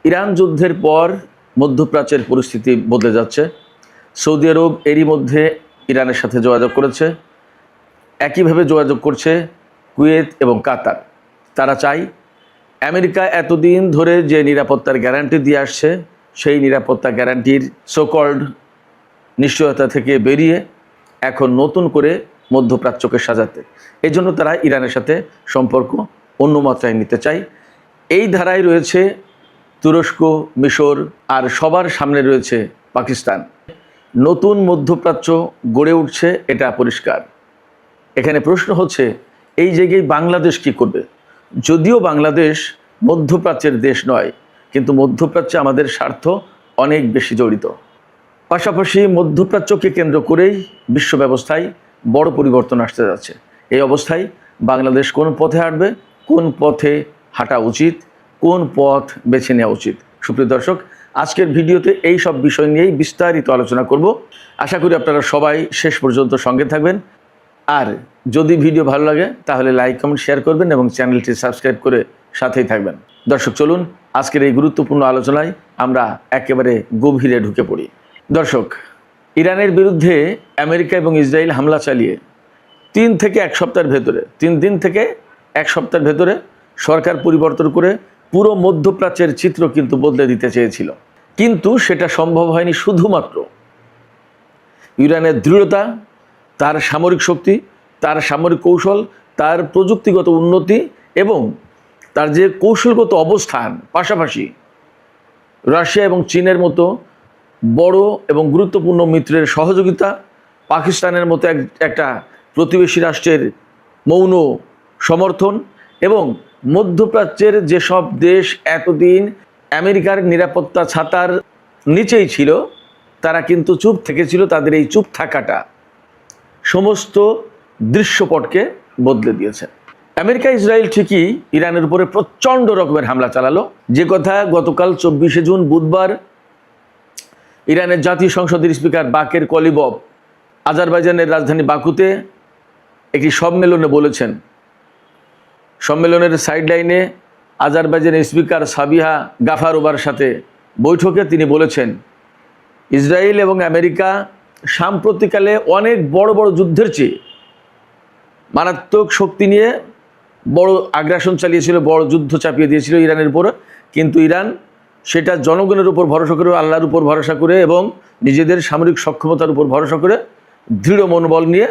Iran যুদ্ধের পর মধ্যপ্রাচ্যের পরিস্থিতি বদলে যাচ্ছে। সৌদি আরব এরই মধ্যে ইরানের সাথে যোগাযোগ করেছে, একইভাবে যোগাযোগ করছে কুয়েত এবং কাতার। তারা চায় আমেরিকা এতদিন ধরে যে নিরাপত্তার গ্যারান্টি দিয়ে আসছে সেই নিরাপত্তা গ্যারান্টির সোকল্ড নিশ্চয়তা থেকে বেরিয়ে এখন নতুন করে মধ্যপ্রাচ্যকে সাজাতে। এই জন্য তারা ইরানের সাথে সম্পর্ক অন্য মাত্রায় নিতে চায়। এই ধারায় রয়েছে তুরস্ক, মিশর, আর সবার সামনে রয়েছে পাকিস্তান। নতুন মধ্যপ্রাচ্য গড়ে উঠছে, এটা পরিষ্কার। এখানে প্রশ্ন হচ্ছে এই জায়গায় বাংলাদেশ কি করবে? যদিও বাংলাদেশ মধ্যপ্রাচ্যের দেশ নয়, কিন্তু মধ্যপ্রাচ্যে আমাদের স্বার্থ অনেক বেশি জড়িত। পাশাপাশি মধ্যপ্রাচ্যকে কেন্দ্র করেই বিশ্ব ব্যবস্থায় বড় পরিবর্তন আসতে যাচ্ছে। এই অবস্থায় বাংলাদেশ কোন পথে হাঁটবে, কোন পথে হাঁটা উচিত, কোন পথ বেছে নেওয়া উচিত? সুপ্রিয় দর্শক, আজকের ভিডিওতে এই সব বিষয় নিয়েই বিস্তারিত আলোচনা করব। আশা করি আপনারা সবাই শেষ পর্যন্ত সঙ্গে থাকবেন। আর যদি ভিডিও ভালো লাগে তাহলে লাইক, কমেন্ট, শেয়ার করবেন এবং চ্যানেলটি সাবস্ক্রাইব করে সাথেই থাকবেন। দর্শক, চলুন আজকের এই গুরুত্বপূর্ণ আলোচনায় আমরা একেবারে গভীরে ঢুকে পড়ি। দর্শক, ইরানের বিরুদ্ধে আমেরিকা এবং ইসরায়েল হামলা চালিয়ে 3 থেকে 1 সপ্তাহের ভেতরে, 3 দিন থেকে 1 সপ্তাহের ভেতরে সরকার পরিবর্তন করে পুরো মধ্যপ্রাচ্যের চিত্র কিন্তু বদলে দিতে চেয়েছিল। কিন্তু সেটা সম্ভব হয়নি শুধুমাত্র ইরানের দৃঢ়তা, তার সামরিক শক্তি, তার সামরিক কৌশল, তার প্রযুক্তিগত উন্নতি এবং তার যে কৌশলগত অবস্থান, পাশাপাশি রাশিয়া এবং চীনের মতো বড় এবং গুরুত্বপূর্ণ মিত্রের সহযোগিতা, পাকিস্তানের মতো একটা প্রতিবেশী রাষ্ট্রের মৌন সমর্থন এবং মধ্যপ্রাচ্যের যেসব দেশ এতদিন আমেরিকার নিরাপত্তা ছাতার নিচেই ছিল, তারা কিন্তু চুপ থেকেছিল। তাদের এই চুপ থাকাটা সমস্ত দৃশ্যপটকে বদলে দিয়েছে। আমেরিকা, ইসরায়েল ঠিকই ইরানের উপরে প্রচণ্ড রকমের হামলা চালালো, যে কথা গতকাল 24শে জুন বুধবার ইরানের জাতীয় সংসদের স্পিকার বাকের কলিবফ আজারবাইজানের রাজধানী বাকুতে একটি সম্মেলনে বলেছেন। সম্মেলনের সাইডলাইনে আজারবাইজানের স্পিকার সাবিহা গাফারোভার সাথে বৈঠকে তিনি বলেছেন, ইসরায়েল এবং আমেরিকা সাম্প্রতিককালে অনেক বড় বড় যুদ্ধের চেয়ে মারাত্মক শক্তি নিয়ে বড় আগ্রাসন চালিয়েছিল, বড় যুদ্ধ চাপিয়ে দিয়েছিল ইরানের উপর। কিন্তু ইরান সেটা জনগণের উপর ভরসা করে, আল্লাহর উপর ভরসা করে এবং নিজেদের সামরিক সক্ষমতার উপর ভরসা করে দৃঢ় মনোবল নিয়ে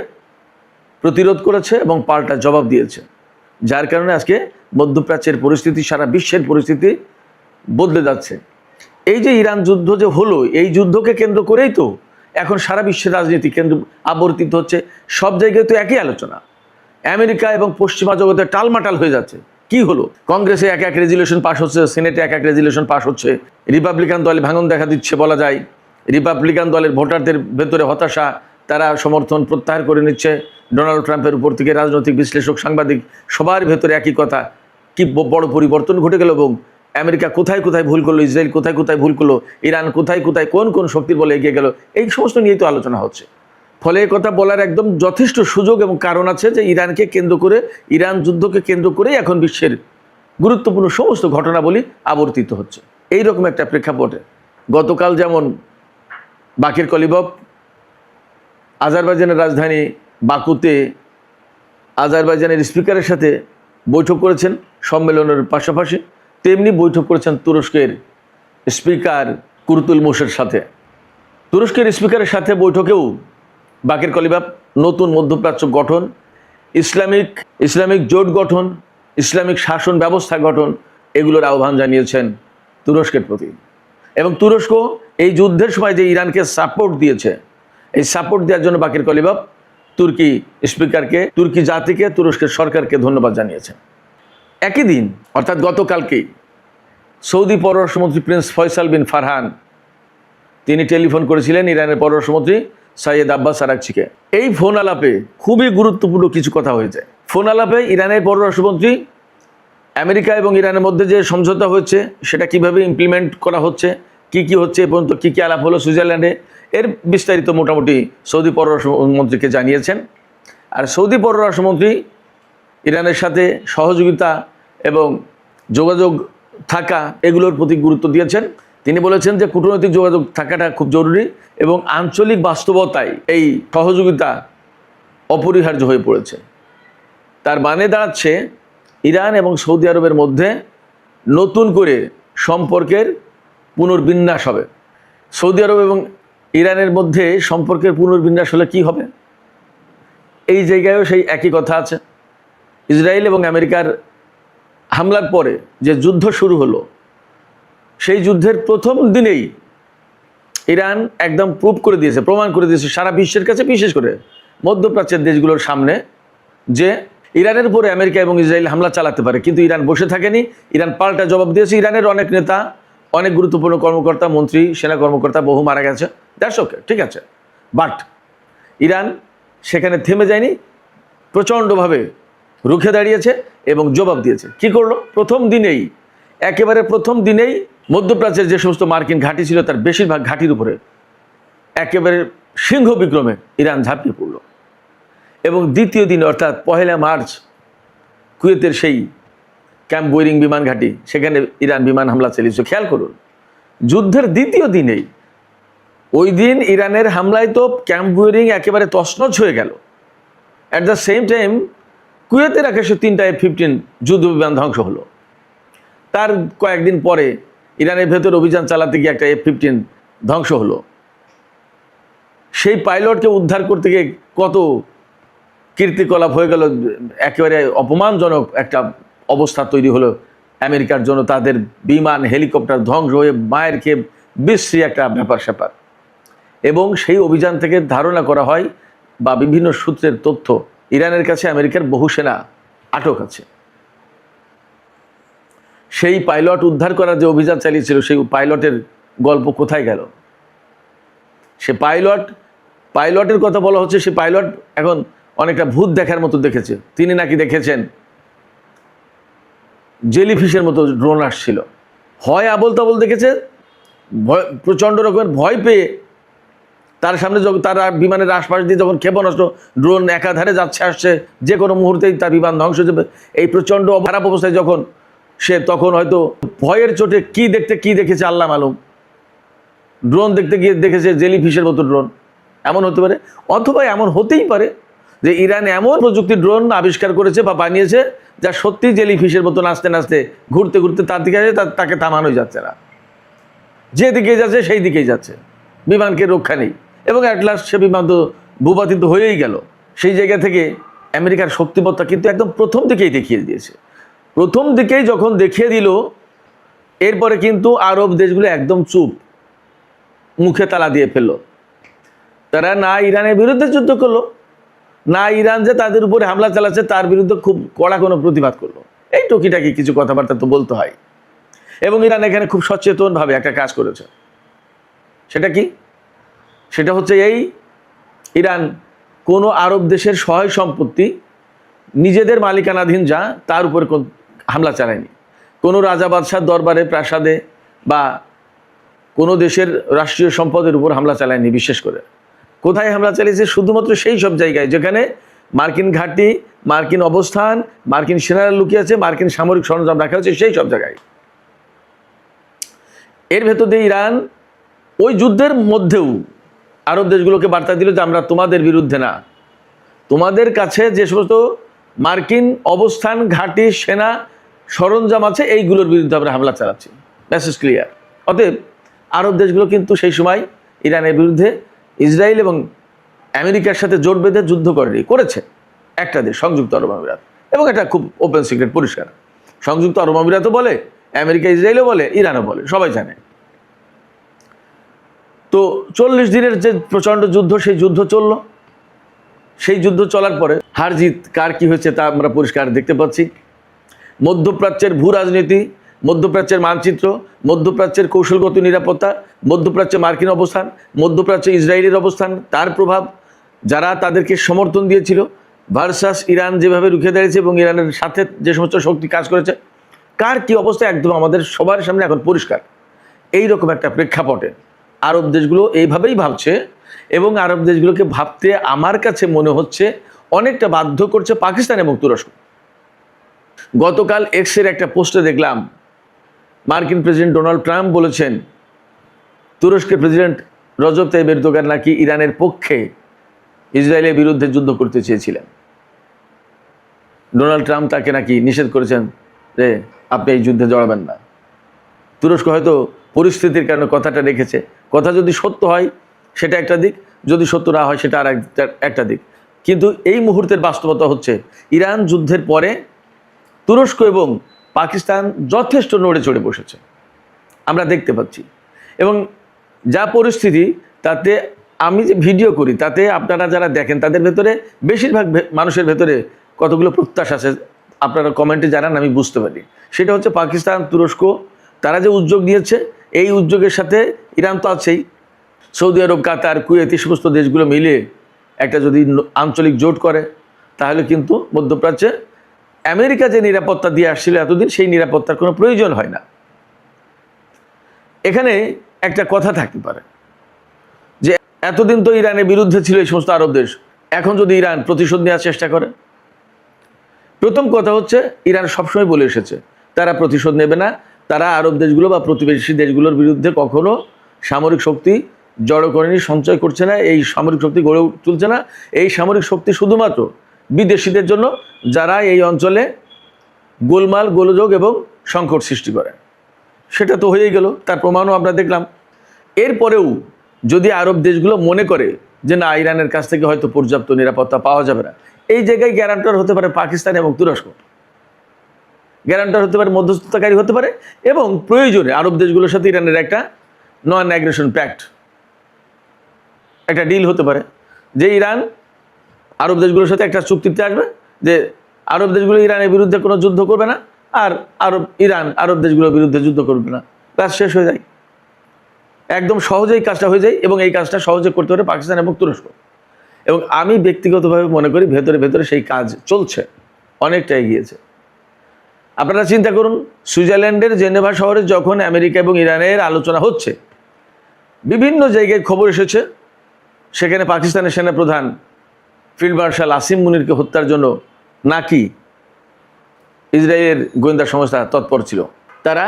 প্রতিরোধ করেছে এবং পাল্টা জবাব দিয়েছে। যার কারণে আজকে মধ্যপ্রাচ্যের পরিস্থিতি, সারা বিশ্বের পরিস্থিতি বদলে যাচ্ছে। এই যে ইরান যুদ্ধ যে হলো, এই যুদ্ধকে কেন্দ্র করেই তো এখন সারা বিশ্বের রাজনীতি কেন্দ্র আবর্তিত হচ্ছে। সব জায়গায় তো একই আলোচনা। আমেরিকা এবং পশ্চিমা জগতে টালমাটাল হয়ে যাচ্ছে। কি হলো? কংগ্রেসে এক এক রেজুলেশন পাস হচ্ছে, সিনেটে এক এক রেজুলেশন পাস হচ্ছে। রিপাবলিকান দলে ভাঙন দেখা দিচ্ছে বলা যায়। রিপাবলিকান দলের ভোটারদের ভেতরে হতাশা, তারা সমর্থন প্রত্যাহার করে নিচ্ছে ডোনাল্ড ট্রাম্পের উপর থেকে। রাজনৈতিক বিশ্লেষক, সাংবাদিক সবার ভেতরে একই কথা। কি বড় পরিবর্তন ঘটে গেল এবং আমেরিকা কোথায় কোথায় ভুল করলো, ইসরায়েল কোথায় কোথায় ভুল করলো, ইরান কোথায় কোথায় কোন কোন শক্তির বলে এগিয়ে গেল, এই সমস্ত নিয়েই তো আলোচনা হচ্ছে। ফলে এই কথা বলার একদম যথেষ্ট সুযোগ এবং কারণ আছে যে ইরানকে কেন্দ্র করে, ইরান যুদ্ধকে কেন্দ্র করেই এখন বিশ্বের গুরুত্বপূর্ণ সমস্ত ঘটনাবলী আবর্তিত হচ্ছে। এই রকম একটা প্রেক্ষাপটে গতকাল যেমন বাকের কলিবফ আজারবাইজানের রাজধানী বাকুতে আজারবাইজানের স্পিকারের সাথে বৈঠক করেছেন সম্মেলনের পাশাপাশি, তেমনি বৈঠক করেছেন তুরস্কের স্পিকার কুরতুলমুশের সাথে। তুরস্কের স্পিকারের সাথে বৈঠকেও বাকের কলিবফ নতুন মধ্যপ্রাচ্য গঠন, ইসলামিক জোট গঠন, ইসলামিক শাসন ব্যবস্থা গঠন, এগুলোর আহ্বান জানিয়েছেন তুরস্কের প্রতি। এবং তুরস্ক এই যুদ্ধের সময় যে ইরানকে সাপোর্ট দিয়েছে, এই সাপোর্ট দেওয়ার জন্য বাকের কলিবফ তুর্কি স্পিকারকে, তুর্কি জাতিকে, তুরস্কের সরকারকে ধন্যবাদ জানিয়েছেন। একই দিন অর্থাৎ গতকালকেই সৌদি পররাষ্ট্রমন্ত্রী প্রিন্স ফয়সাল বিন ফারহান তিনি টেলিফোন করেছিলেন ইরানের পররাষ্ট্রমন্ত্রী সৈয়দ আব্বাস আরাকচিকে। এই ফোন আলাপে খুবই গুরুত্বপূর্ণ কিছু কথা হয়েছে। ফোন আলাপে ইরানের পররাষ্ট্রমন্ত্রী আমেরিকা এবং ইরানের মধ্যে যে সমঝোতা হচ্ছে সেটা কিভাবে ইমপ্লিমেন্ট করা হচ্ছে, কি কি হচ্ছে, এ পর্যন্ত কী কী আলাপ হলো সুইজারল্যান্ডে, এর বিস্তারিত মোটামুটি সৌদি পররাষ্ট্রমন্ত্রীকে জানিয়েছেন। আর সৌদি পররাষ্ট্রমন্ত্রী ইরানের সাথে সহযোগিতা এবং যোগাযোগ থাকা এগুলোর প্রতি গুরুত্ব দিয়েছেন। তিনি বলেছেন যে কূটনৈতিক যোগাযোগ থাকাটা খুব জরুরি এবং আঞ্চলিক বাস্তবতায় এই সহযোগিতা অপরিহার্য হয়ে পড়েছে। তার মানে দাঁড়াচ্ছে ইরান এবং সৌদি আরবের মধ্যে নতুন করে সম্পর্কের পুনর্বিন্যাস হবে। সৌদি আরব এবং ইরানের মধ্যে সম্পর্কের পুনর্বিন্যাস হলে কী হবে? এই জায়গায়ও সেই একই কথা আছে। ইসরায়েল এবং আমেরিকার হামলার পরে যে যুদ্ধ শুরু হলো, সেই যুদ্ধের প্রথম দিনেই ইরান একদম প্রুভ করে দিয়েছে, প্রমাণ করে দিয়েছে সারা বিশ্বের কাছে, বিশেষ করে মধ্যপ্রাচ্যের দেশগুলোর সামনে, যে ইরানের উপরে আমেরিকা এবং ইসরায়েল হামলা চালাতে পারে। কিন্তু ইরান বসে থাকেনি, ইরান পাল্টা জবাব দিয়েছে। ইরানের অনেক নেতা, অনেক গুরুত্বপূর্ণ কর্মকর্তা, মন্ত্রী, সেনা কর্মকর্তা বহু মারা গেছে, দ্যাটস ওকে, ঠিক আছে। বাট ইরান সেখানে থেমে যায়নি, প্রচণ্ডভাবে রুখে দাঁড়িয়েছে এবং জবাব দিয়েছে। কি করলো? একেবারে প্রথম দিনেই মধ্যপ্রাচ্যের যে সমস্ত মার্কিন ঘাঁটি ছিল তার বেশিরভাগ ঘাঁটির উপরে একেবারে সিংহ বিক্রমে ইরান ঝাঁপিয়ে পড়ল। এবং দ্বিতীয় দিন অর্থাৎ 1 মার্চ কুয়েতের সেই ক্যাম্প বোয়িং বিমান ঘাঁটি, সেখানে ইরান বিমান হামলা চালিয়েছে। খেয়াল করুন, যুদ্ধের দ্বিতীয় দিনেই, ওই দিন ইরানের হামলায় তো ক্যাম্প বোয়িং একেবারে তছনছ হয়ে গেল। অ্যাট দ্য সেম টাইম কুয়েতের আকাশে 3টা F-15 যুদ্ধ বিমান ধ্বংস হলো। তার কয়েকদিন পরে ইরানের ভেতর অভিযান চালাতে গিয়ে একটা F-15 ধ্বংস হলো। সেই পাইলটকে উদ্ধার করতে গিয়ে কত কীর্তিকলাপ হয়ে গেল, একেবারে অপমানজনক একটা অবস্থা তৈরি হলো আমেরিকার জন্য। তাদের বিমান, হেলিকপ্টার ধ্বংস হয়ে মায়ের খেয়ে বিশ্রী একটা ব্যাপার স্যাপার। এবং সেই অভিযান থেকে ধারণা করা হয় বা বিভিন্ন সূত্রের তথ্য, ইরানের কাছে আমেরিকার বহু সেনা আটক আছে। সেই পাইলট উদ্ধার করার যে অভিযান চালিয়েছিল, সেই পাইলটের গল্প কোথায় গেল? সে পাইলটের কথা বলা হচ্ছে, সে পাইলট এখন অনেকটা ভূত দেখার মতো দেখেছে। তিনি নাকি দেখেছেন জেলিফিশের মতো ড্রোন আসছিল। হয় আবল তাবল দেখেছে, প্রচণ্ড রকমের ভয় পেয়ে তার সামনে যখন তার বিমানের আশপাশ দিয়ে যখন ক্ষেপণাস্ত্র ড্রোন একাধারে যাচ্ছে আসছে, যে কোনো মুহূর্তেই তার বিমান ধ্বংস হয়ে যাবে, এই প্রচণ্ড খারাপ অবস্থায় যখন সে, তখন হয়তো ভয়ের চোটে কি দেখেছে আল্লাহ মালুম, ড্রোন দেখতে গিয়ে দেখেছে জেলিফিশের মতো ড্রোন। এমন হতে পারে, অথবা এমন হতেই পারে যে ইরান এমন প্রযুক্তি ড্রোন আবিষ্কার করেছে বা বানিয়েছে যা সত্যি জেলিফিশের মতো নাচতে নাচতে ঘুরতে ঘুরতে তার দিকে আসে, তাকে থামানোই যাচ্ছে না, যেদিকে যাচ্ছে সেই দিকেই যাচ্ছে, বিমানকে রক্ষা নেই। এবং অ্যাট লাস্ট সে বিমান তো ভূপাতিত হয়েই গেল। সেই জায়গা থেকে আমেরিকার শক্তিমত্তা কিন্তু একদম প্রথম দিকেই দেখিয়ে দিয়েছে। প্রথম দিকেই যখন দেখিয়ে দিল, এরপরে কিন্তু আরব দেশগুলো একদম চুপ, মুখে তালা দিয়ে ফেললো। তারা না ইরানের বিরুদ্ধে যুদ্ধ করলো, না ইরান যে তাদের উপরে হামলা চালাচ্ছে তার বিরুদ্ধে খুব কড়া কোনো প্রতিবাদ করলো। এই টুকিটাকি কিছু কথাবার্তা তো বলতে হয়। এবং ইরান এখানে খুব সচেতনভাবে একটা কাজ করেছে। সেটা কি? সেটা হচ্ছে এই, ইরান কোনো আরব দেশের সহায় সম্পত্তি নিজেদের মালিকানাধীন যা, তার উপরে হামলা চালায়নি। কোনো রাজা বাদশার দরবারে, প্রাসাদে বা কোনো দেশের রাষ্ট্রীয় সম্পদের উপর হামলা চালায়নি। বিশেষ করে কোথায় হামলা চালিয়েছে? শুধুমাত্র সেই সব জায়গায় যেখানে মার্কিন ঘাঁটি, মার্কিন অবস্থান, মার্কিন সেনারা লুকিয়ে আছে, মার্কিন সামরিক সরঞ্জাম রাখা হয়েছে, সেই সব জায়গায়। এর ভেতর দিয়ে ইরান ওই যুদ্ধের মধ্যেও আরব দেশগুলোকে বার্তা দিল যে আমরা তোমাদের বিরুদ্ধে না, তোমাদের কাছে যে সমস্ত মার্কিন অবস্থান, ঘাঁটি, সেনা সরঞ্জাম আছে, এইগুলোর বিরুদ্ধে আমরা হামলা চালাচ্ছি। Message clear. অতএব আরব দেশগুলো কিন্তু সেই সময় ইরানের বিরুদ্ধে ইসরায়েল এবং আমেরিকার সাথে জোট বেঁধে যুদ্ধ করেছে একটা দেশ, সংযুক্ত আরব আমিরাত। এবং এটা খুব ওপেন সিক্রেট, পরিষ্কার। সংযুক্ত আরব আমিরাতও বলে, আমেরিকা ইসরায়েলও বলে, ইরানও বলে, সবাই জানে। তো 40 দিনের যে প্রচণ্ড যুদ্ধ, সেই যুদ্ধ চলল। সেই যুদ্ধ চলার পরে হার জিত কার কী হয়েছে তা আমরা পরিষ্কার দেখতে পাচ্ছি। মধ্যপ্রাচ্যের ভূ রাজনীতি, মধ্যপ্রাচ্যের মানচিত্র, মধ্যপ্রাচ্যের কৌশলগত নিরাপত্তা, মধ্যপ্রাচ্যে মার্কিন অবস্থান, মধ্যপ্রাচ্যে ইসরায়েলের অবস্থান, তার প্রভাব, যারা তাদেরকে সমর্থন দিয়েছিল ভার্সাস ইরান যেভাবে রুখে দাঁড়িয়েছে এবং ইরানের সাথে যে সমস্ত শক্তি কাজ করেছে, কার কী অবস্থা একদম আমাদের সবার সামনে এখন পরিষ্কার। এই রকম একটা প্রেক্ষাপটে আরব দেশগুলো এইভাবেই ভাবছে। এবং আরব দেশগুলোকে ভাবতে আমার কাছে মনে হচ্ছে অনেকটা বাধ্য করছে পাকিস্তান এবং তুরস্ক। গতকাল এক্সের একটা পোস্টে দেখলাম মার্কিন প্রেসিডেন্ট ডোনাল্ড ট্রাম্প বলেছেন তুরস্কের প্রেসিডেন্ট রজব তাইয়িপ এরদোগান নাকি ইরানের পক্ষে ইসরায়েলের বিরুদ্ধে যুদ্ধ করতে চেয়েছিলেন। ডোনাল্ড ট্রাম্প তাকে নাকি নিষেধ করেছেন যে আপনি এই যুদ্ধে জড়াবেন না। তুরস্ক হয়তো পরিস্থিতির কারণে কথাটা রেখেছে। কথা যদি সত্য হয় সেটা একটা দিক, যদি সত্য না হয় সেটা আর একটা দিক। কিন্তু এই মুহূর্তের বাস্তবতা হচ্ছে ইরান যুদ্ধের পরে তুরস্ক এবং পাকিস্তান যথেষ্ট নড়ে চড়ে বসেছে, আমরা দেখতে পাচ্ছি। এবং যা পরিস্থিতি, তাতে আমি যে ভিডিও করি তাতে আপনারা যারা দেখেন তাদের ভেতরে বেশিরভাগ মানুষের ভেতরে কতগুলো প্রত্যাশা আছে আপনারা কমেন্টে জানান, আমি বুঝতে পারি। সেটা হচ্ছে পাকিস্তান, তুরস্ক তারা যে উদ্যোগ নিয়েছে, এই উদ্যোগের সাথে ইরান তো আছেই, সৌদি আরব, কাতার, কুয়েত, এই সমস্ত দেশগুলো মিলে একটা যদি আঞ্চলিক জোট করে, তাহলে কিন্তু মধ্যপ্রাচ্যে আমেরিকা যে নিরাপত্তা দিয়ে আসছিল এতদিন, সেই নিরাপত্তার কোনো প্রয়োজন হয় না। এখানে একটা কথা থাকতে পারে যে এতদিন তো ইরানের বিরুদ্ধে ছিল এই সমস্ত আরব দেশ, এখন যদি ইরান প্রতিশোধ নেওয়ার চেষ্টা করে, প্রথম কথা হচ্ছে ইরান সবসময় বলে এসেছে তারা প্রতিশোধ নেবে না, তারা আরব দেশগুলো বা প্রতিবেশী দেশগুলোর বিরুদ্ধে কখনো সামরিক শক্তি জড়ো করেনি, সঞ্চয় করছে না, এই সামরিক শক্তি গড়ে তুলছে না। এই সামরিক শক্তি শুধুমাত্র বিদেশিদের জন্য, যারা এই অঞ্চলে গোলমাল, গোলযোগ এবং সংকট সৃষ্টি করে। সেটা তো হয়েই গেল, তার প্রমাণও আমরা দেখলাম। এরপরেও যদি আরব দেশগুলো মনে করে যে না, ইরানের কাছ থেকে হয়তো পর্যাপ্ত নিরাপত্তা পাওয়া যাবে না, এই জায়গায় গ্যারান্টার হতে পারে পাকিস্তান এবং তুরস্ক, গ্যারান্টার হতে পারে, মধ্যস্থতাকারী হতে পারে, এবং প্রয়োজনে আরব দেশগুলোর সাথে ইরানের একটা নন অ্যাগ্রেশন প্যাক্ট, একটা ডিল হতে পারে যে ইরান আরব দেশগুলোর সাথে একটা চুক্তিতে আসবে যে আরব দেশগুলো ইরানের বিরুদ্ধে কোনো যুদ্ধ করবে না, আর ইরান আরব দেশগুলোর বিরুদ্ধে যুদ্ধ করবে না, কাজ শেষ হয়ে যায়। একদম সহজেই কাজটা হয়ে যায়, এবং এই কাজটা সহজে করতে পারে পাকিস্তান এবং তুরস্ক। এবং আমি ব্যক্তিগতভাবে মনে করি ভেতরে ভেতরে সেই কাজ চলছে, অনেকটা এগিয়েছে। আপনারা চিন্তা করুন, সুইজারল্যান্ডের জেনেভা শহরে যখন আমেরিকা এবং ইরানের আলোচনা হচ্ছে, বিভিন্ন জায়গায় খবর এসেছে সেখানে পাকিস্তানের সেনাপ্রধান ফিল্ড মার্শাল আসিম মুনিরকে হত্যার জন্য নাকি ইসরায়েলের গোয়েন্দা সংস্থা তৎপর ছিল, তারা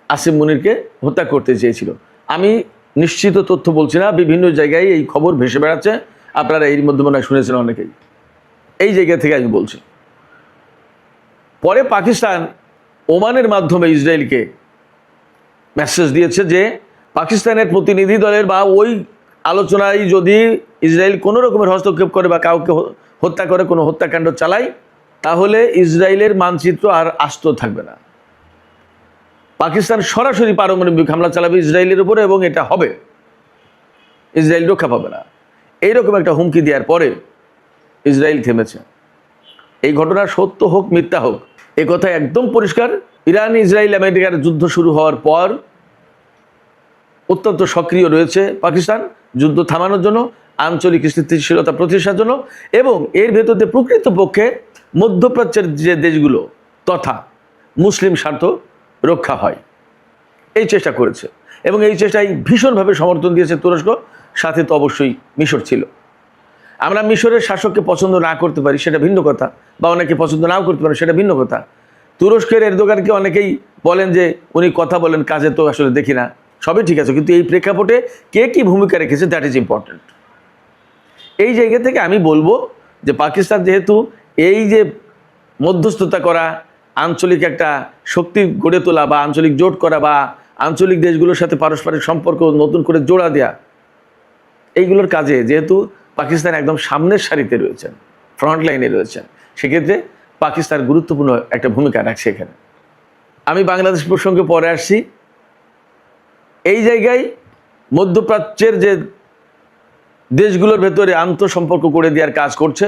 আসিম মুনিরকে হত্যা করতে চেয়েছিল। আমি নিশ্চিত তথ্য বলছি না, বিভিন্ন জায়গায় এই খবর ভেসে বেড়াচ্ছে, আপনারা এর মধ্যে মনে হয় শুনেছেন অনেকেই। এই জায়গা থেকে আমি বলছি। পরে পাকিস্তান ওমানের মাধ্যমে ইসরায়েলকে মেসেজ দিয়েছে যে পাকিস্তানের প্রতিনিধি দলের বা ওই আলোচনায় যদি ইসরায়েল কোনো রকমের হস্তক্ষেপ করে বা কাউকে হত্যা করে, কোনো হত্যাকাণ্ড চালায়, তাহলে ইসরায়েলের মানচিত্র আর আস্ত থাকবে না। পাকিস্তান সরাসরি পারমাণবিক হামলা চালাবে ইসরায়েলের উপরে, এবং এটা হবে, ইসরায়েল রক্ষা পাবে না। এইরকম একটা হুমকি দেওয়ার পরে ইসরায়েল থেমেছে। এই ঘটনা সত্য হোক মিথ্যা হোক, এ কথা একদম পরিষ্কার। ইরান, ইসরায়েল, আমেরিকার যুদ্ধ শুরু হওয়ার পর অত্যন্ত সক্রিয় রয়েছে পাকিস্তান যুদ্ধ থামানোর জন্য, আঞ্চলিক স্থিতিশীলতা প্রতিষ্ঠার জন্য, এবং এর ভেতরে প্রকৃতপক্ষে মধ্যপ্রাচ্যের যে দেশগুলো তথা মুসলিম স্বার্থ রক্ষা হয়, এই চেষ্টা করেছে। এবং এই চেষ্টায় ভীষণভাবে সমর্থন দিয়েছে তুরস্ক, সাথে তো অবশ্যই মিশর ছিল। আমরা মিশরের শাসককে পছন্দ না করতে পারি, সেটা ভিন্ন কথা, বা অনেকে পছন্দ নাও করতে পারে, সেটা ভিন্ন কথা। তুরস্কের এরদোগানকে অনেকেই বলেন যে উনি কথা বলেন, কাজে তো আসলে দেখি না, সবই ঠিক আছে, কিন্তু এই প্রেক্ষাপটে কে কী ভূমিকা রেখেছে, দ্যাট ইজ ইম্পর্ট্যান্ট। এই জায়গা থেকে আমি বলবো যে পাকিস্তান যেহেতু এই যে মধ্যস্থতা করা, আঞ্চলিক একটা শক্তি গড়ে তোলা, বা আঞ্চলিক জোট করা, বা আঞ্চলিক দেশগুলোর সাথে পারস্পরিক সম্পর্ক নতুন করে জোড়া দেওয়া, এইগুলোর কাজে যেহেতু পাকিস্তান একদম সামনের সারিতে রয়েছেন, ফ্রন্ট লাইনে রয়েছেন, সেক্ষেত্রে পাকিস্তান গুরুত্বপূর্ণ একটা ভূমিকা রাখছে এখানে। আমি বাংলাদেশ প্রসঙ্গে পরে আসছি। এই জায়গায় মধ্যপ্রাচ্যের যে দেশগুলোর ভেতরে আন্তঃসম্পর্ক করে দেওয়ার কাজ করছে,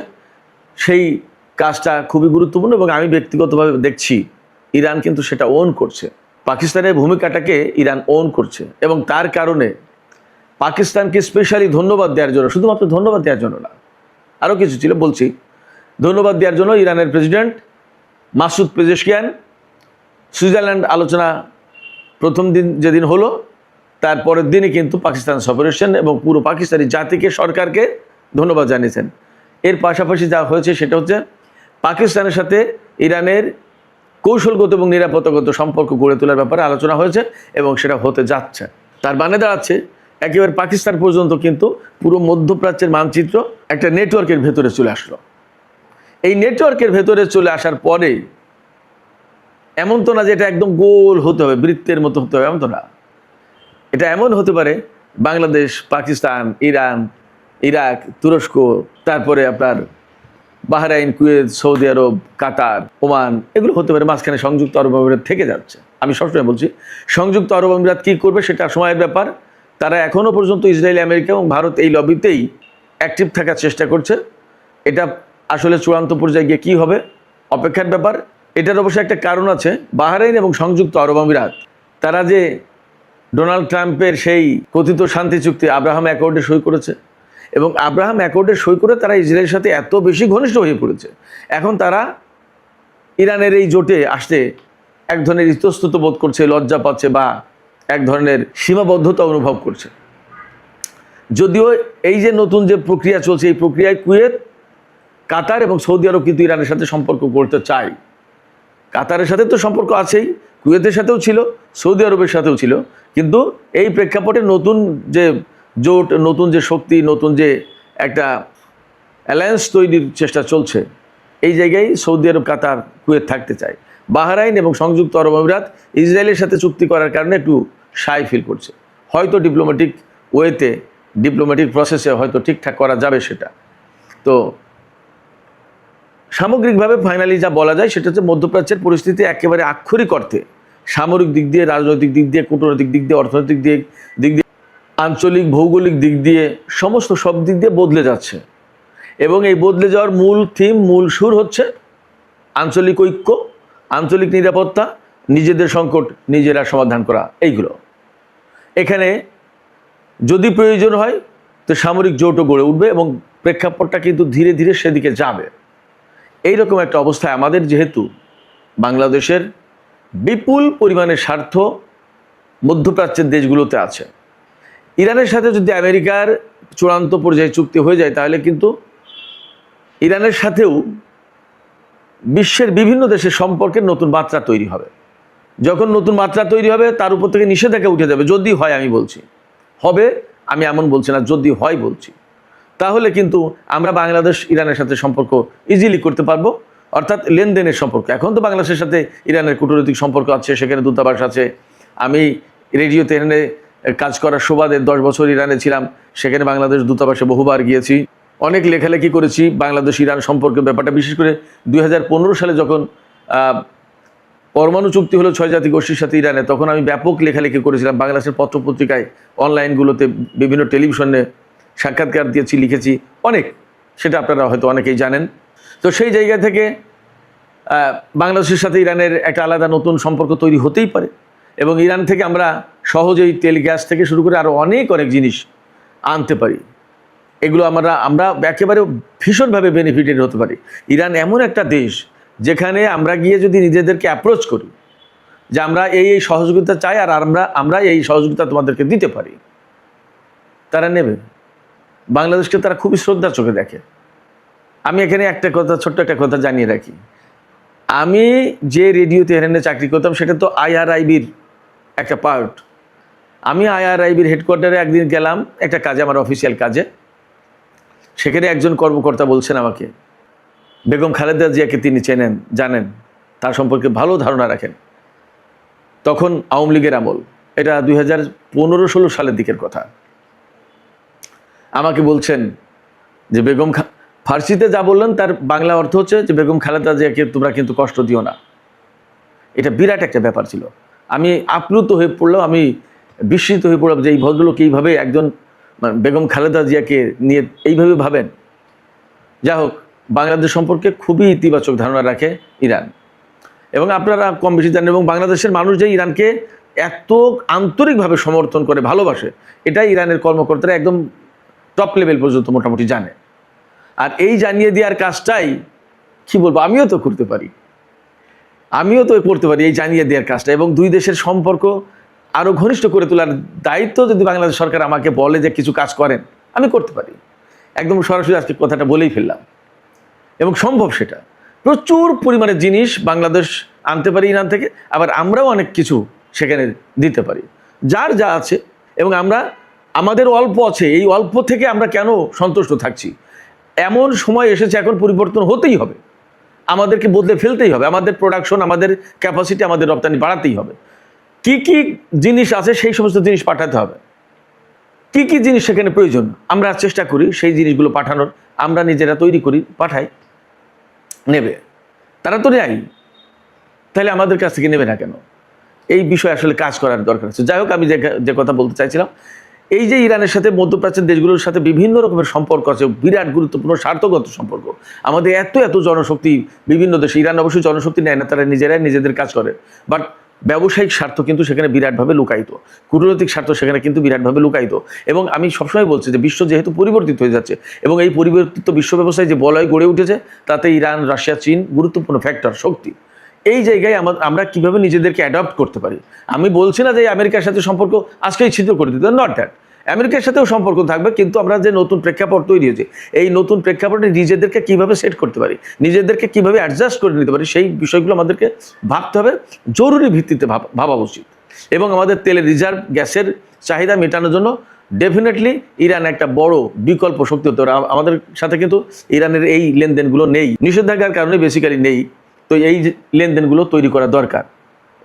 সেই কাজটা খুবই গুরুত্বপূর্ণ, এবং আমি ব্যক্তিগতভাবে দেখছি ইরান কিন্তু সেটা ওন করছে, পাকিস্তানের ভূমিকাটাকে ইরান ওন করছে। এবং তার কারণে পাকিস্তানকে স্পেশালি ধন্যবাদ দেওয়ার জন্য, শুধুমাত্র ধন্যবাদ দেওয়ার জন্য না, আরও কিছু ছিল, বলছি। ধন্যবাদ দেওয়ার জন্য ইরানের প্রেসিডেন্ট মাসুদ পেজেশকিয়ান সুইজারল্যান্ড আলোচনা প্রথম দিন যেদিন হলো, তারপরের দিনই কিন্তু পাকিস্তান সফরেছেন এবং পুরো পাকিস্তানি জাতিকে, সরকারকে ধন্যবাদ জানিয়েছেন। এর পাশাপাশি যা হয়েছে সেটা হচ্ছে পাকিস্তানের সাথে ইরানের কৌশলগত এবং নিরাপত্তাগত সম্পর্ক গড়ে তোলার ব্যাপারে আলোচনা হয়েছে এবং সেটা হতে যাচ্ছে। তার মানে দাঁড়াচ্ছে একেবারে পাকিস্তান পর্যন্ত কিন্তু পুরো মধ্যপ্রাচ্যের মানচিত্র একটা নেটওয়ার্কের ভেতরে চলে আসলো। এই নেটওয়ার্কের ভেতরে চলে আসার পরে এমন তো না যে এটা একদম গোল হতে হবে, বৃত্তের মতো হতে হবে, এমন তো না। এটা এমন হতে পারে বাংলাদেশ, পাকিস্তান, ইরান, ইরাক, তুরস্ক, তারপরে আপনার বাহরাইন, কুয়েত, সৌদি আরব, কাতার, ওমান, এগুলো হতে পারে। মাঝখানে সংযুক্ত আরব আমিরাত থেকে যাচ্ছে। আমি সবসময় বলছি সংযুক্ত আরব আমিরাত কী করবে সেটা সময়ের ব্যাপার। তারা এখনও পর্যন্ত ইসরায়েল, আমেরিকা এবং ভারত এই লবিতেই অ্যাক্টিভ থাকার চেষ্টা করছে। এটা আসলে চূড়ান্ত পর্যায়ে গিয়ে কী হবে অপেক্ষার ব্যাপার। এটার অবশ্য একটা কারণ আছে। বাহরাইন এবং সংযুক্ত আরব আমিরাত তারা যে ডোনাল্ড ট্রাম্পের সেই কথিত শান্তি চুক্তি আব্রাহাম অ্যাকর্ডে সই করেছে এবং আব্রাহাম অ্যাকর্ডে সই করে তারা ইসরায়েলের সাথে এত বেশি ঘনিষ্ঠ হয়ে পড়েছে, এখন তারা ইরানের এই জোটে আসতে এক ধরনের ইতস্তত বোধ করছে, লজ্জা পাচ্ছে বা এক ধরনের সীমাবদ্ধতা অনুভব করছে। যদিও এই যে নতুন যে প্রক্রিয়া চলছে, এই প্রক্রিয়ায় কুয়েত, কাতার এবং সৌদি আরব কিন্তু ইরানের সাথে সম্পর্ক করতে চায়। কাতারের সাথে তো সম্পর্ক আছেই, কুয়েতের সাথেও ছিল, সৌদি আরবের সাথেও ছিল, কিন্তু এই প্রেক্ষাপটে নতুন যে জোট, নতুন যে শক্তি, নতুন যে একটা অ্যালায়েন্স তৈরির চেষ্টা চলছে, এই জায়গায় সৌদি আরব, কাতার, কুয়েত থাকতে চায়। বাহরাইন এবং সংযুক্ত আরব আমিরাত ইসরায়েলের সাথে চুক্তি করার কারণে একটু সাই ফিল করছে। হয়তো ডিপ্লোম্যাটিক ওয়েতে, ডিপ্লোম্যাটিক প্রসেসে হয়তো ঠিকঠাক করা যাবে সেটা। তো সামগ্রিকভাবে ফাইনালি যা বলা যায় সেটা হচ্ছে মধ্যপ্রাচ্যের পরিস্থিতি একেবারে আক্ষরিক অর্থে সামরিক দিক দিয়ে, রাজনৈতিক দিক দিয়ে, কূটনৈতিক দিক দিয়ে, অর্থনৈতিক দিক দিয়ে, আঞ্চলিক ভৌগোলিক দিক দিয়ে, সমস্ত সব দিক দিয়ে বদলে যাচ্ছে। এবং এই বদলে যাওয়ার মূল থিম, মূল সুর হচ্ছে আঞ্চলিক ঐক্য, আঞ্চলিক নিরাপত্তা, নিজেদের সংকট নিজেরা সমাধান করা। এইগুলো এখানে যদি প্রয়োজন হয় তো সামরিক জোটও গড়ে উঠবে এবং প্রেক্ষাপটটা কিন্তু ধীরে ধীরে সেদিকে যাবে। এইরকম একটা অবস্থায় আমাদের যেহেতু বাংলাদেশের বিপুল পরিমাণে স্বার্থ মধ্যপ্রাচ্যের দেশগুলোতে আছে, ইরানের সাথে যদি আমেরিকার চূড়ান্ত পর্যায়ে চুক্তি হয়ে যায় তাহলে কিন্তু ইরানের সাথেও বিশ্বের বিভিন্ন দেশের সম্পর্কের নতুন মাত্রা তৈরি হবে। যখন নতুন মাত্রা তৈরি হবে তার উপর থেকে নিষেধাজ্ঞা উঠে যাবে, যদি হয়, আমি বলছি হবে, আমি এমন বলছি না, যদি হয় বলছি, তাহলে কিন্তু আমরা বাংলাদেশ ইরানের সাথে সম্পর্ক ইজিলি করতে পারবো। অর্থাৎ লেনদেনের সম্পর্ক। এখন তো বাংলাদেশের সাথে ইরানের কূটনৈতিক সম্পর্ক আছে, সেখানে দূতাবাস আছে। আমি রেডিও তেহরানে কাজ করার সুবাদে 10 বছর ইরানে ছিলাম, সেখানে বাংলাদেশ দূতাবাসে বহুবার গিয়েছি, অনেক লেখালেখি করেছি বাংলাদেশ ইরান সম্পর্কে ব্যাপারটা। বিশেষ করে 2015 সালে যখন পরমাণু চুক্তি হলো 6 জাতি গোষ্ঠীর সাথে ইরানে, তখন আমি ব্যাপক লেখালেখি করেছিলাম বাংলাদেশের পত্রপত্রিকায়, অনলাইনগুলোতে, বিভিন্ন টেলিভিশনে সাক্ষাৎকার দিয়েছি, লিখেছি অনেক, সেটা আপনারা হয়তো অনেকেই জানেন। তো সেই জায়গা থেকে বাংলাদেশের সাথে ইরানের একটা আলাদা নতুন সম্পর্ক তৈরি হতেই পারে এবং ইরান থেকে আমরা সহজেই তেল, গ্যাস থেকে শুরু করে আরও অনেক জিনিস আনতে পারি। এগুলো আমরা একেবারে ভীষণভাবে বেনিফিটেড হতে পারি। ইরান এমন একটা দেশ যেখানে আমরা গিয়ে যদি নিজেদেরকে অ্যাপ্রোচ করি যে আমরা এই সহযোগিতা চাই আর আমরা এই সহযোগিতা তোমাদেরকে দিতে পারি, তারা নেবে। বাংলাদেশকে তারা খুবই শ্রদ্ধার চোখে দেখে। আমি এখানে ছোট্ট একটা কথা জানিয়ে রাখি, আমি যে রেডিও তেহরানে চাকরি করতাম সেটা তো IRIBর একটা পার্ট। আমি IRIBর হেডকোয়ার্টারে একদিন গেলাম একটা কাজে, আমার অফিসিয়াল কাজে। সেখানে একজন কর্মকর্তা বলছেন আমাকে, বেগম খালেদা জিয়াকে তিনি চেনেন, জানেন, তার সম্পর্কে ভালো ধারণা রাখেন। তখন আওয়ামী লীগের আমল, এটা 2015-16 সালের দিকের কথা। আমাকে বলছেন যে ফার্সিতে যা বললেন তার বাংলা অর্থ হচ্ছে যে বেগম খালেদা জিয়াকে তোমরা কিন্তু কষ্ট দিও না। এটা বিরাট একটা ব্যাপার ছিল। আমি আপ্লুত হয়ে পড়লাম, আমি বিস্মিত হয়ে পড়লাম যে এই ভদ্রলোক এইভাবে একজন বেগম খালেদা জিয়াকে নিয়ে এইভাবে ভাবেন। যা হোক, বাংলাদেশ সম্পর্কে খুবই ইতিবাচক ধারণা রাখে ইরান এবং আপনারা কম বেশি জানেন। এবং বাংলাদেশের মানুষ যে ইরানকে এত আন্তরিকভাবে সমর্থন করে, ভালোবাসে, এটাই ইরানের কর্মকর্তারা একদম টপ লেভেল পর্যন্ত মোটামুটি জানে। আর এই জানিয়ে দেওয়ার কাজটাই কি বলবো, আমিও তো করতে পারি এই জানিয়ে দেওয়ার কাজটা। এবং দুই দেশের সম্পর্ক আরও ঘনিষ্ঠ করে তোলার দায়িত্ব যদি বাংলাদেশ সরকার আমাকে বলে যে কিছু কাজ করেন, আমি করতে পারি। একদম সরাসরি আজকে কথাটা বলেই ফেললাম এবং সম্ভব সেটা। প্রচুর পরিমাণে জিনিস বাংলাদেশ আনতে পারি ইরান থেকে, আবার আমরাও অনেক কিছু সেখানে দিতে পারি, যার যা আছে। এবং আমরা আমাদের অল্প আছে, এই অল্প থেকে আমরা কেন সন্তুষ্ট থাকছি? এমন সময় এসেছে, এখন পরিবর্তন হতেই হবে, আমাদেরকে বদলে ফেলতেই হবে, আমাদের প্রোডাকশন, আমাদের ক্যাপাসিটি, আমাদের রপ্তানি বাড়াতেই হবে। কি কি জিনিস আছে সেই সমস্ত জিনিস পাঠাতে হবে, কি কি জিনিস সেখানে প্রয়োজন আমরা চেষ্টা করি সেই জিনিসগুলো পাঠানোর, আমরা নিজেরা তৈরি করি, পাঠাই, নেবে, তারা তো নেয়, তাহলে আমাদের কাছ থেকে নেবে না কেন? এই বিষয়ে আসলে কাজ করার দরকার আছে। যাই হোক, আমি যে কথা বলতে চাইছিলাম, এই যে ইরানের সাথে মধ্যপ্রাচ্যের দেশগুলোর সাথে বিভিন্ন রকমের সম্পর্ক আছে, বিরাট গুরুত্বপূর্ণ স্বার্থগত সম্পর্ক। আমাদের এত এত জনশক্তি বিভিন্ন দেশে, ইরান অবশ্যই জনশক্তি নেয় না, তারা নিজেরাই নিজেদের কাজ করে, বাট ব্যবসায়িক স্বার্থ কিন্তু সেখানে বিরাটভাবে লুকায়িত, কূটনৈতিক স্বার্থ সেখানে কিন্তু বিরাটভাবে লুকায়িত। এবং আমি সবসময় বলছি যে বিশ্ব যেহেতু পরিবর্তিত হয়ে যাচ্ছে, এবং এই পরিবর্তিত বিশ্ব ব্যবস্থায় যে বলয় গড়ে উঠেছে, তাতে ইরান, রাশিয়া, চীন গুরুত্বপূর্ণ ফ্যাক্টর, শক্তি। এই জায়গায় আমরা কিভাবে নিজেদেরকে অ্যাডপ্ট করতে পারি? আমি বলছি না যে আমেরিকার সাথে সম্পর্ক আজকেই ছিদ্র করে দিতে, নট দ্যাট। আমেরিকার সাথেও সম্পর্ক থাকবে, কিন্তু আমরা যে নতুন প্রেক্ষাপট তৈরি হয়েছে, এই নতুন প্রেক্ষাপটে নিজেদেরকে কিভাবে সেট করতে পারি, নিজেদেরকে কিভাবে অ্যাডজাস্ট করে নিতে পারি, সেই বিষয়গুলো আমাদেরকে ভাবতে হবে, জরুরি ভিত্তিতে ভাবা উচিত। এবং আমাদের তেলের রিজার্ভ, গ্যাসের চাহিদা মেটানোর জন্য ডেফিনেটলি ইরান একটা বড় বিকল্প শক্তি হতে পারে। আমাদের সাথে কিন্তু ইরানের এই লেনদেনগুলো নেই, নিষেধাজ্ঞার কারণে বেসিক্যালি নেই। তো এই লেনদেনগুলো তৈরি করা দরকার,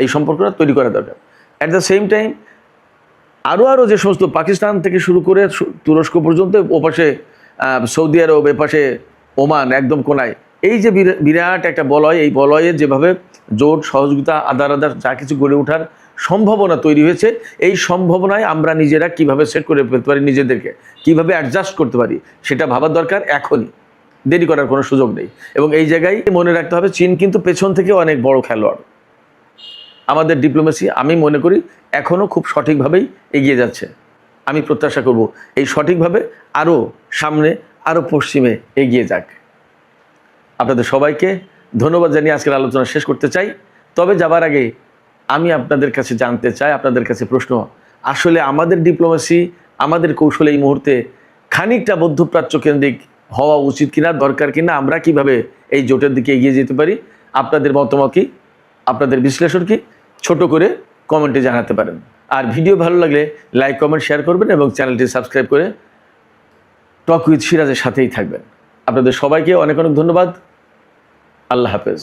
এই সম্পর্কটা তৈরি করা দরকার। অ্যাট দ্য সেম টাইম আরও যে সমস্ত পাকিস্তান থেকে শুরু করে তুরস্ক পর্যন্ত, ওপাশে সৌদি আরব, এপাশে ওমান একদম কোনায়, এই যে বিরাট একটা বলয়, এই বলয়ে যেভাবে জোট, সহযোগিতা, আদার যা কিছু গড়ে ওঠার সম্ভাবনা তৈরি হয়েছে, এই সম্ভাবনায় আমরা নিজেরা কিভাবে সেট করে ফেলতে পারি, নিজেদেরকে কিভাবে অ্যাডজাস্ট করতে পারি, সেটা ভাবার দরকার এখনই, দেরি করার কোনো সুযোগ নেই। এবং এই জায়গায় মনে রাখতে হবে, চীন কিন্তু পেছন থেকে অনেক বড় খেলোয়াড়। আমাদের ডিপ্লোমেসি আমি মনে করি এখনও খুব সঠিকভাবেই এগিয়ে যাচ্ছে। আমি প্রত্যাশা করব এই সঠিকভাবে আরও সামনে, আরও পশ্চিমে এগিয়ে যাক। আপনাদের সবাইকে ধন্যবাদ জানিয়ে আজকের আলোচনা শেষ করতে চাই। তবে যাবার আগে আমি আপনাদের কাছে জানতে চাই, আপনাদের কাছে প্রশ্ন, আসলে আমাদের ডিপ্লোমেসি, আমাদের কৌশল এই মুহূর্তে খানিকটা মধ্যপ্রাচ্য কেন্দ্রিক হওয়া উচিত কিনা, দরকার কিনা, আমরা কিভাবে এই জোটের দিকে এগিয়ে যেতে পারি? আপনাদের মতামত কি, আপনাদের বিশ্লেষণ কি, ছোট করে কমেন্টে জানাতে পারেন। আর ভিডিও ভালো লাগলে লাইক, কমেন্ট, শেয়ার করবেন এবং চ্যানেলটি সাবস্ক্রাইব করে টক উইথ সিরাজের সাথেই থাকবেন। আপনাদের সবাইকে অনেক অনেক ধন্যবাদ। আল্লাহ হাফেজ।